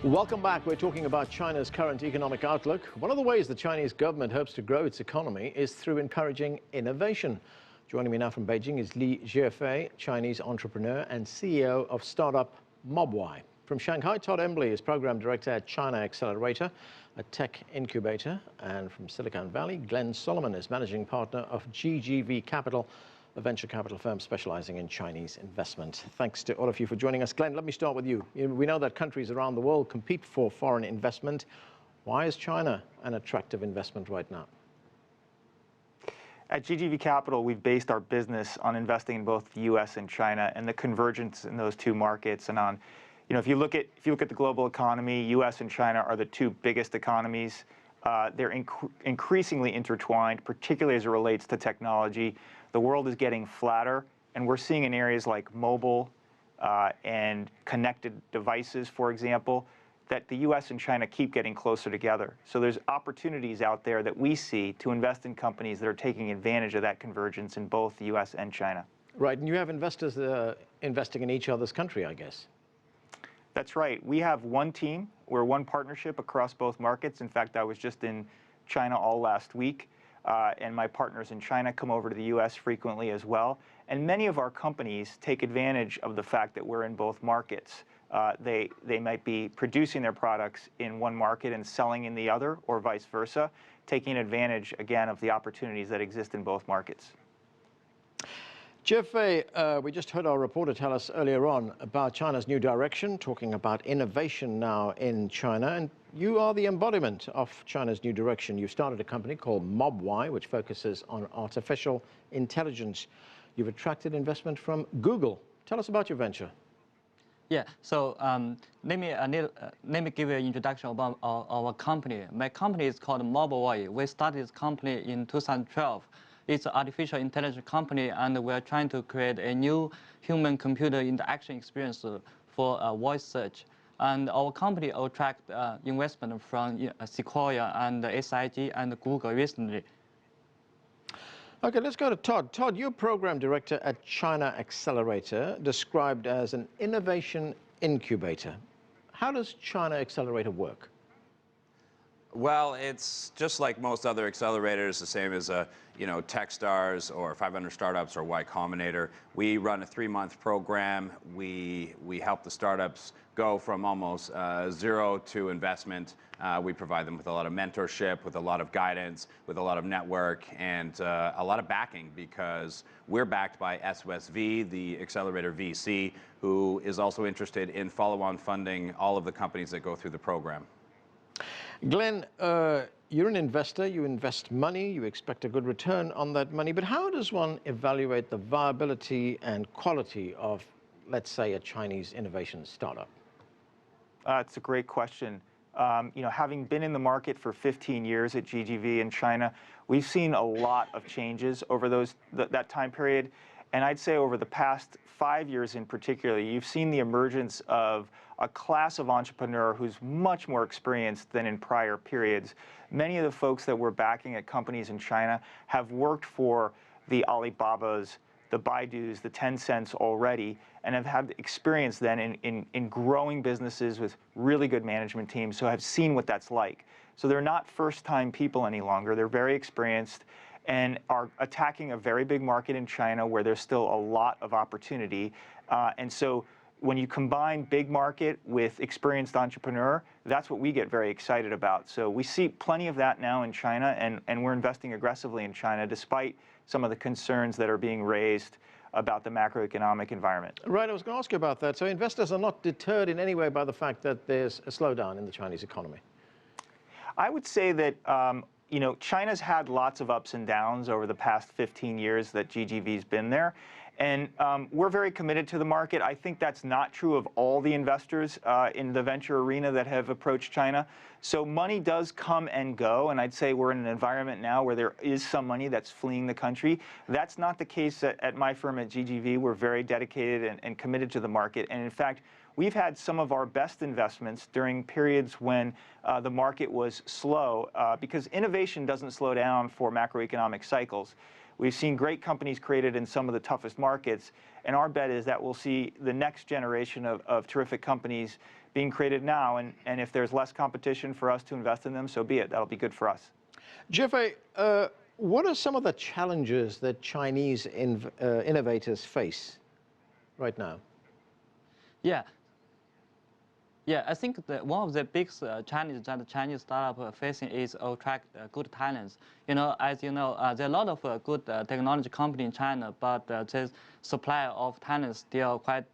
Welcome back. We're talking about China's current economic outlook. One of the ways the Chinese government hopes to grow its economy is through encouraging innovation. Joining me now from Beijing is Zhifei, Chinese entrepreneur and CEO of startup Mobvoi. From Shanghai, Todd Embley is program director at Chinaccelerator, a tech incubator. And from Silicon Valley, Glenn Solomon is managing partner of GGV Capital, a venture capital firm specializing in Chinese investment. Thanks to all of you for joining us. Glenn, let me start with you. We know that countries around the world compete for foreign investment. Why is China an attractive investment right now? At GGV Capital, we've based our business on investing in both the U.S. and China and the convergence in those two markets. And on, if you look at the global economy, U.S. and China are the two biggest economies. They're increasingly intertwined, particularly as it relates to technology. The world is getting flatter, and we're seeing in areas like mobile and connected devices, for example, that the U.S. and China keep getting closer together. So there's opportunities out there that we see to invest in companies that are taking advantage of that convergence in both the U.S. and China. Right, and you have investors investing in each other's country, I guess. That's right. We have one team. We're one partnership across both markets. In fact, I was just in China all last week. And my partners in China come over to the U.S. frequently as well. And many of our companies take advantage of the fact that we're in both markets. They might be producing their products in one market and selling in the other, or vice versa, taking advantage, again, of the opportunities that exist in both markets. Zhifei, we just heard our reporter tell us earlier on about China's new direction, talking about innovation now in China. And you are the embodiment of China's new direction. You started a company called Mobvoi, which focuses on artificial intelligence. You've attracted investment from Google. Tell us about your venture. Yeah, so let me give you an introduction about our company. My company is called Mobvoi. We started this company in 2012. It's an artificial intelligence company, and we're trying to create a new human-computer interaction experience for voice search. And our company attracted investment from Sequoia and SIG and Google recently. Okay, let's go to Todd. Todd, you're program director at Chinaccelerator, described as an innovation incubator. How does Chinaccelerator work? Well, it's just like most other accelerators, the same as Techstars or 500 Startups or Y Combinator. We run a 3-month program. We help the startups go from almost zero to investment. We provide them with a lot of mentorship, with a lot of guidance, with a lot of network, and a lot of backing, because we're backed by SOSV, the accelerator VC, who is also interested in follow-on funding all of the companies that go through the program. Glenn, you're an investor, you invest money, you expect a good return on that money, but how does one evaluate the viability and quality of, let's say, a Chinese innovation startup? It's a great question. Having been in the market for 15 years at GGV in China, we've seen a lot of changes over that time period. And I'd say over the past 5 years in particular, you've seen the emergence of a class of entrepreneur who's much more experienced than in prior periods. Many of the folks that we're backing at companies in China have worked for the Alibabas, the Baidus, the Tencents already, and have had experience then in growing businesses with really good management teams, so have seen what that's like. So they're not first-time people any longer. They're very experienced and are attacking a very big market in China where there's still a lot of opportunity. And so when you combine big market with experienced entrepreneur, that's what we get very excited about. So we see plenty of that now in China, and we're investing aggressively in China despite some of the concerns that are being raised about the macroeconomic environment. Right, I was going to ask you about that. So investors are not deterred in any way by the fact that there's a slowdown in the Chinese economy? I would say that China's had lots of ups and downs over the past 15 years that GGV's been there. And we're very committed to the market. I think that's not true of all the investors in the venture arena that have approached China. So money does come and go, and I'd say we're in an environment now where there is some money that's fleeing the country. That's not the case at my firm at GGV. We're very dedicated and committed to the market. And in fact, we've had some of our best investments during periods when the market was slow, because innovation doesn't slow down for macroeconomic cycles. We've seen great companies created in some of the toughest markets, and our bet is that we'll see the next generation of terrific companies being created now, and if there's less competition for us to invest in them, so be it. That'll be good for us. Zhifei, what are some of the challenges that Chinese innovators face right now? Yeah, I think that one of the biggest challenges that the Chinese startup are facing is attract good talents. As you know, there are a lot of good technology companies in China, but the supply of talents still quite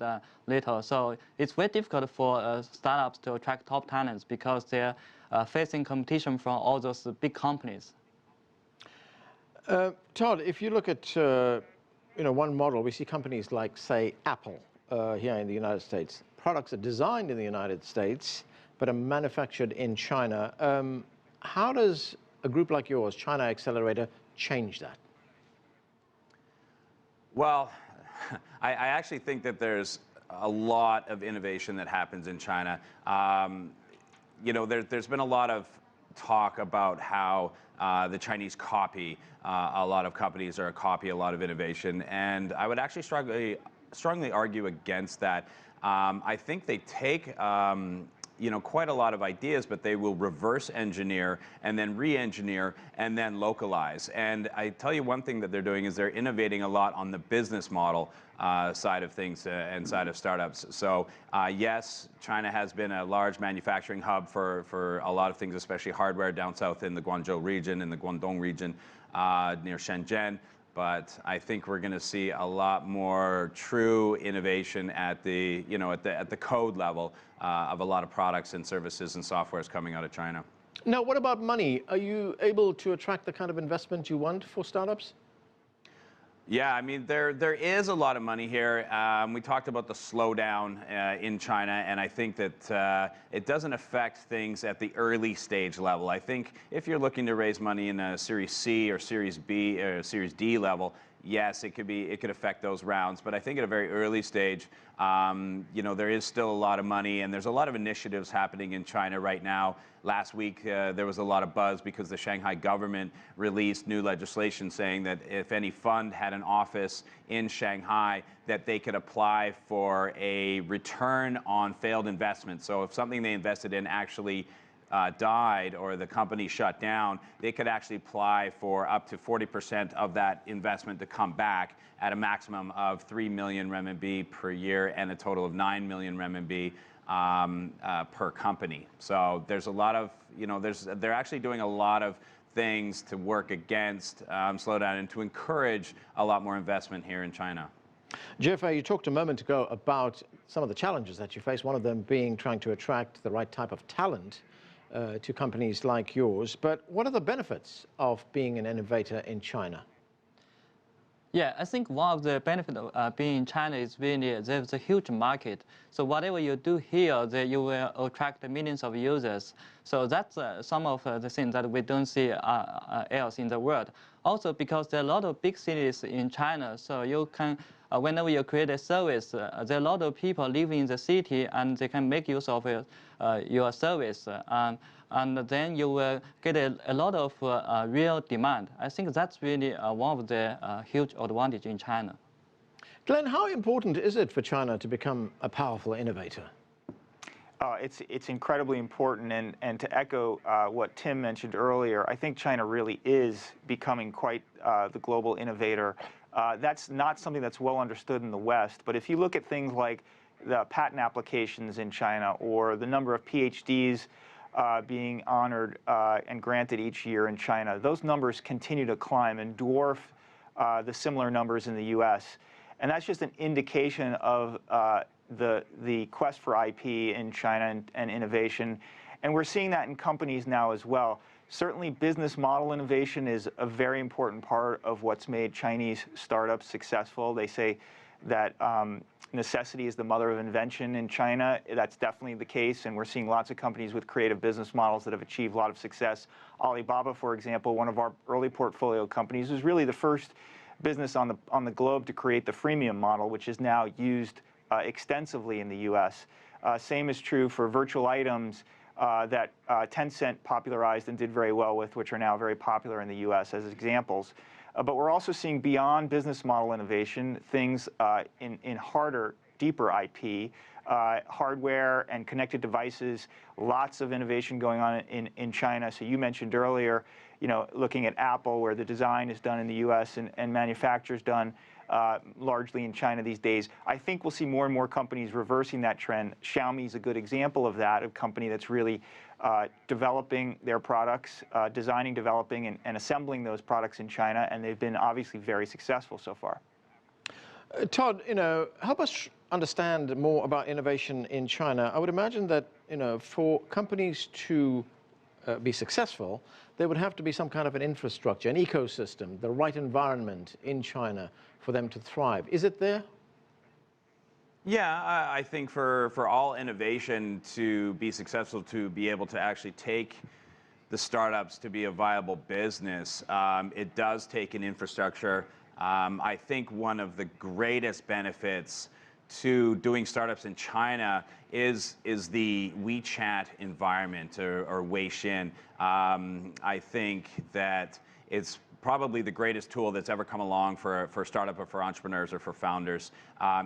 little. So it's very difficult for startups to attract top talents because they're facing competition from all those big companies. Todd, if you look at one model, we see companies like, say, Apple here in the United States. Products are designed in the United States, but are manufactured in China. How does a group like yours, Chinaccelerator, change that? Well, I actually think that there's a lot of innovation that happens in China. There's been a lot of talk about how the Chinese copy a lot of companies or copy a lot of innovation, and I would actually strongly argue against that. I think they take quite a lot of ideas, but they will reverse engineer and then re-engineer and then localize. And I tell you one thing that they're doing is they're innovating a lot on the business model side of things and side of startups. So yes, China has been a large manufacturing hub for a lot of things, especially hardware down south in the Guangzhou region, in the Guangdong region, near Shenzhen. But I think we're going to see a lot more true innovation at the code level of a lot of products and services and softwares coming out of China. Now, what about money? Are you able to attract the kind of investment you want for startups? Yeah, I mean, there is a lot of money here. We talked about the slowdown in China, and I think that it doesn't affect things at the early stage level. I think if you're looking to raise money in a Series C or Series B or Series D level, yes, it could affect those rounds. But I think at a very early stage, there is still a lot of money, and there's a lot of initiatives happening in China right now. Last week, there was a lot of buzz because the Shanghai government released new legislation saying that if any fund had an office in Shanghai, that they could apply for a return on failed investment. So if something they invested in actually died or the company shut down, they could actually apply for up to 40% of that investment to come back at a maximum of 3 million renminbi per year and a total of 9 million renminbi per company. So there's a lot of, they're actually doing a lot of things to work against slowdown and to encourage a lot more investment here in China. Zhifei, you talked a moment ago about some of the challenges that you face, one of them being trying to attract the right type of talent to companies like yours. But what are the benefits of being an innovator in China? Yeah, I think one of the benefits of being in China is really there's a huge market. So whatever you do here, you will attract millions of users. So that's some of the things that we don't see else in the world. Also, because there are a lot of big cities in China, so you can, whenever you create a service, there are a lot of people living in the city, and they can make use of your service. And then you will get a lot of real demand. I think that's really one of the huge advantages in China. Glenn, how important is it for China to become a powerful innovator? It's incredibly important, and to echo what Tim mentioned earlier, I think China really is becoming quite the global innovator. That's not something that's well understood in the West, but if you look at things like the patent applications in China or the number of PhDs being honored and granted each year in China, those numbers continue to climb and dwarf the similar numbers in the US. And that's just an indication of the quest for IP in China and innovation. And we're seeing that in companies now as well. Certainly business model innovation is a very important part of what's made Chinese startups successful. They say that necessity is the mother of invention in China. That's definitely the case, and we're seeing lots of companies with creative business models that have achieved a lot of success. Alibaba, for example, one of our early portfolio companies, was really the first business on the globe to create the freemium model, which is now used extensively in the US. Same is true for virtual items that Tencent popularized and did very well with, which are now very popular in the US as examples. But we're also seeing beyond business model innovation, things in harder, deeper IP, hardware and connected devices, lots of innovation going on in China. So you mentioned earlier, looking at Apple, where the design is done in the US and manufacture is done largely in China these days. I think we'll see more and more companies reversing that trend. Xiaomi is a good example of that, a company that's really developing their products, designing, developing, and assembling those products in China, and they've been obviously very successful so far. Todd, help us understand more about innovation in China. I would imagine that, for companies to be successful, there would have to be some kind of an infrastructure, an ecosystem, the right environment in China for them to thrive. Is it there? Yeah, I think for all innovation to be successful, to be able to actually take the startups to be a viable business, it does take an infrastructure. I think one of the greatest benefits to doing startups in China is the WeChat environment or Weixin. I think that it's probably the greatest tool that's ever come along for a startup or for entrepreneurs or for founders.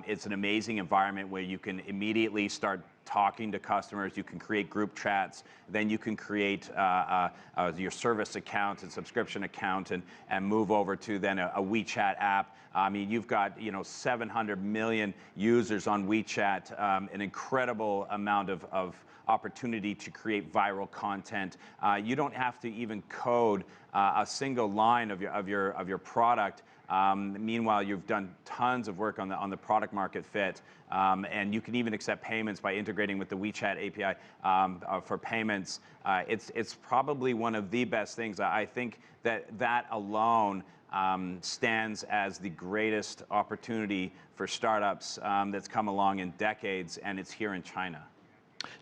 It's an amazing environment where you can immediately start talking to customers, you can create group chats, then you can create your service account and subscription account and move over to then a WeChat app. I mean, you've got 700 million users on WeChat, an incredible amount of opportunity to create viral content. You don't have to even code a single line of your product. Meanwhile, you've done tons of work on the product market fit, and you can even accept payments by integrating with the WeChat API for payments. It's probably one of the best things. I think that alone stands as the greatest opportunity for startups that's come along in decades, and it's here in China.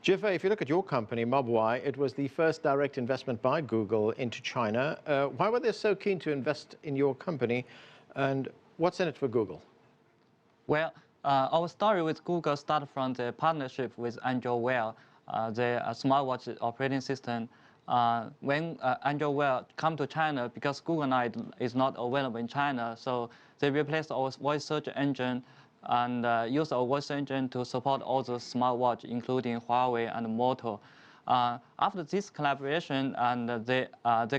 Zhifei, if you look at your company, Mobvoi, it was the first direct investment by Google into China. Why were they so keen to invest in your company, and what's in it for Google? Well, our story with Google started from the partnership with Android Wear, the smartwatch operating system. When Android Wear come to China, because Google now is not available in China, so they replaced our voice search engine and use our voice engine to support all the smartwatch, including Huawei and Moto. After this collaboration, and they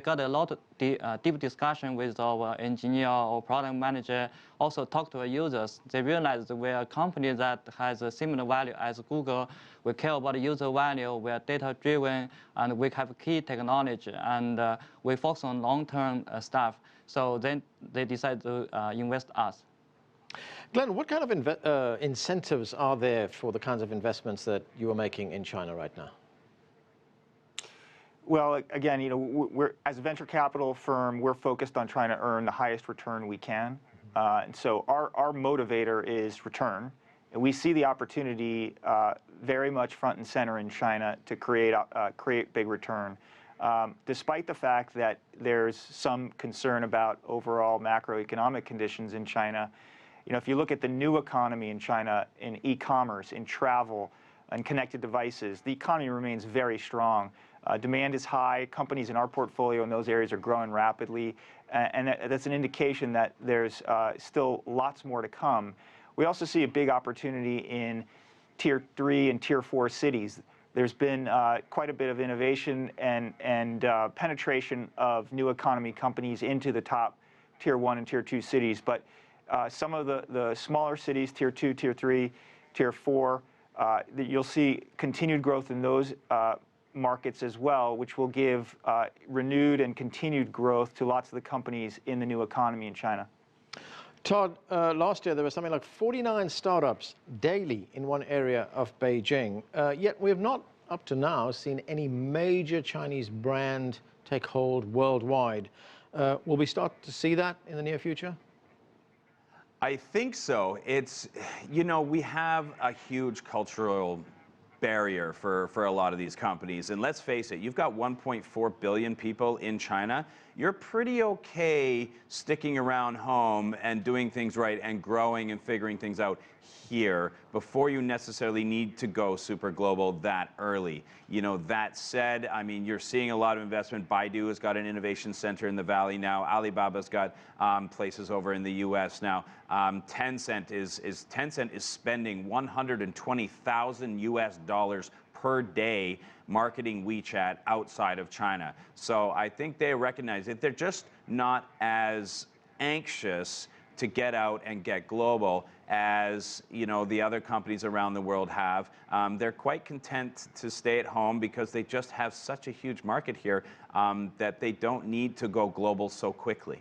got a lot of deep discussion with our engineer or product manager, also talk to our users. They realized we're a company that has a similar value as Google. We care about user value, we're data-driven, and we have key technology, and we focus on long-term stuff. So then they decided to invest us. Glenn, what kind of incentives are there for the kinds of investments that you are making in China right now? Well, again, we're as a venture capital firm, we're focused on trying to earn the highest return we can. And so our motivator is return. And we see the opportunity very much front and center in China to create big return. Despite the fact that there's some concern about overall macroeconomic conditions in China, if you look at the new economy in China, in e-commerce, in travel, and connected devices, the economy remains very strong. Demand is high. Companies in our portfolio in those areas are growing rapidly, and that's an indication that there's still lots more to come. We also see a big opportunity in Tier 3 and Tier 4 cities. There's been quite a bit of innovation and penetration of new economy companies into the top Tier 1 and Tier 2 cities, but some of the smaller cities, Tier 2, Tier 3, Tier 4, you'll see continued growth in those markets as well, which will give renewed and continued growth to lots of the companies in the new economy in China. Todd, last year there was something like 49 startups daily in one area of Beijing, yet we have not, up to now, seen any major Chinese brand take hold worldwide. Will we start to see that in the near future? I think so. It's, we have a huge cultural barrier for a lot of these companies. And let's face it, you've got 1.4 billion people in China. You're pretty okay sticking around home and doing things right and growing and figuring things out here before you necessarily need to go super global that early. You know, that said, I mean, you're seeing a lot of investment. Baidu has got an innovation center in the Valley now. Alibaba's got places over in the US now. Tencent is spending 120,000 US dollars per day marketing WeChat outside of China. So I think they recognize it. They're just not as anxious to get out and get global as, you know, the other companies around the world have. They're quite content to stay at home because they just have such a huge market here that they don't need to go global so quickly.